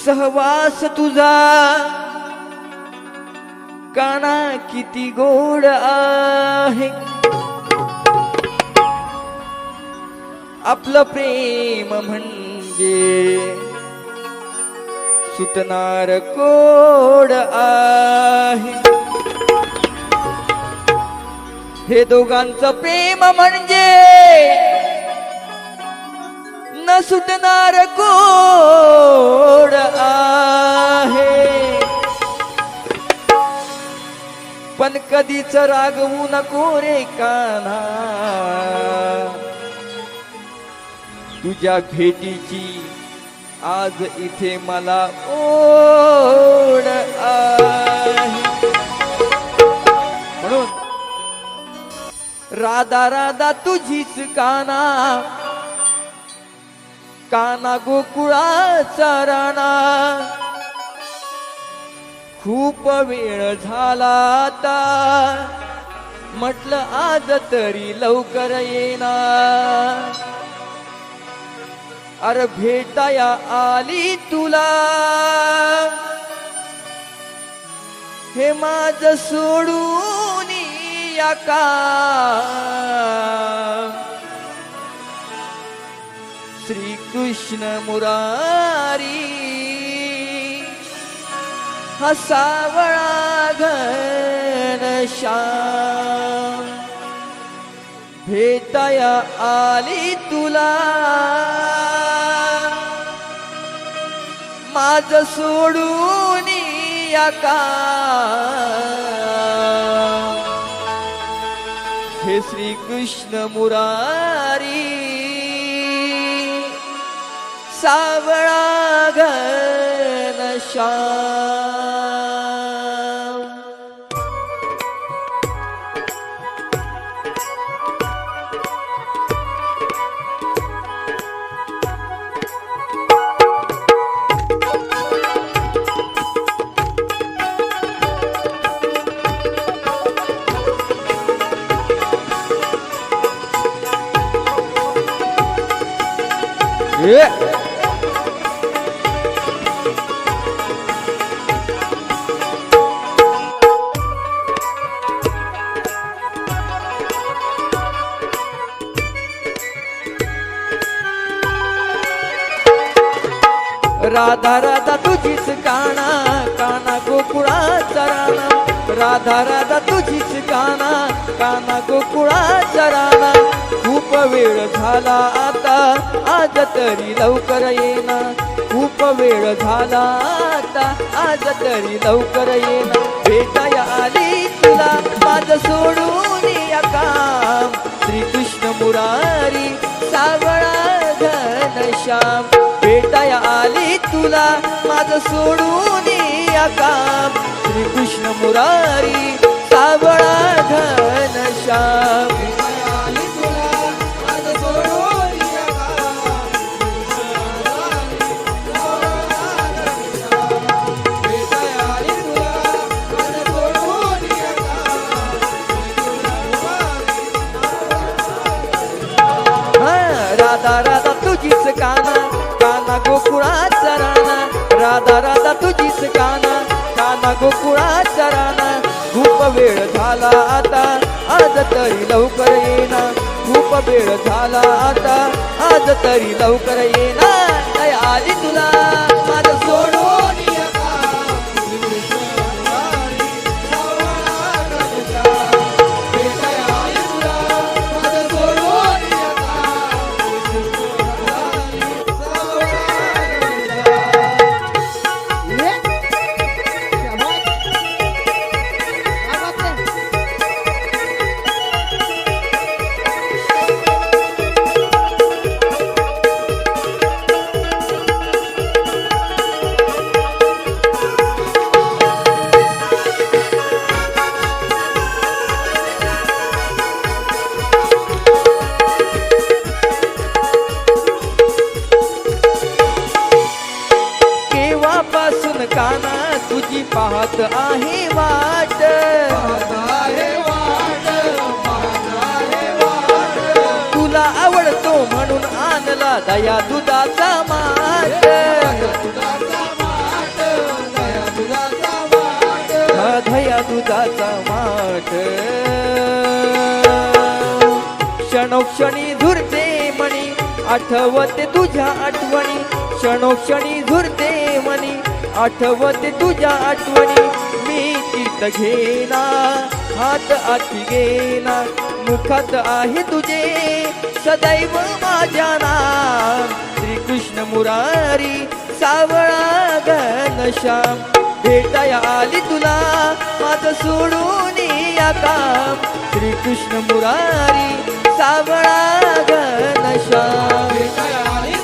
सहवास तुझा काना किती गोड आहे, आपलं प्रेम म्हणजे सुटणार कोड आहे. हे दोघांचं प्रेम म्हणजे न सुटणार कोड आहे. पण कधीच रागवू नको रे कान्हा, तुझ्या भेटीची आज इथे मला ओढ आहे. म्हणून राधा राधा तुझीच काना, काना गोकुळाचा राणा. खूप वेळ झाला आता, म्हटलं आज तरी लवकर येना. अरे भेटाया आली तुला, हे माझ सोडून या का. श्री कृष्ण मुरारी हा सावळा घनश्याम. भेटाया आली तुला, माझ सोडून या का. हे श्री कृष्ण मुरारी सावळा घनश्याम. राधा राधा तुझीच काना, काना गोकुळाचा राणा. राधा राधा तुझीच काना, काना गोकुळाचा राणा. खूप वेळ झाला आता, आज तरी लवकर येना. खूप वेळ झाला आता, आज तरी लवकर येना. भेटाया आली तुला, माझ सोडून या काम. श्री कृष्ण मुरारी सावळा घनश्याम. भेटाया आली तुला, माझ सोडून या काम. श्री कृष्ण मुरारी सावळा घनश्याम. राधा राधा तुझीच काना, काना गोकुळाचा राणा. राधा राधा तुझीच काना, काना गोकुळाचा राणा. खूप वेळ झाला आता, आज तरी लवकर येना. खूप वेळ झाला आता, आज तरी लवकर येना. काय आली तुला, माझ सोडून या का. काना तुझी पाहत आहे वाट. तुला आवडतो म्हणून आणला दया दुधाचा माठ. क्षणोक्षणी झुरते मनी आठवते तुझ्या आठवणी क्षणोक्षणी झुरते मनी आठवते तुझ्या आठवणी मी तीत घेना हात आती घेना मुखात आहे तुझे सदैव माझ्या नाम श्रीकृष्ण मुरारी सावळा घनश्याम भेटाया आली तुला माझं सोडून या काम श्रीकृष्ण मुरारी सावळा घनश्याम भेटाया आली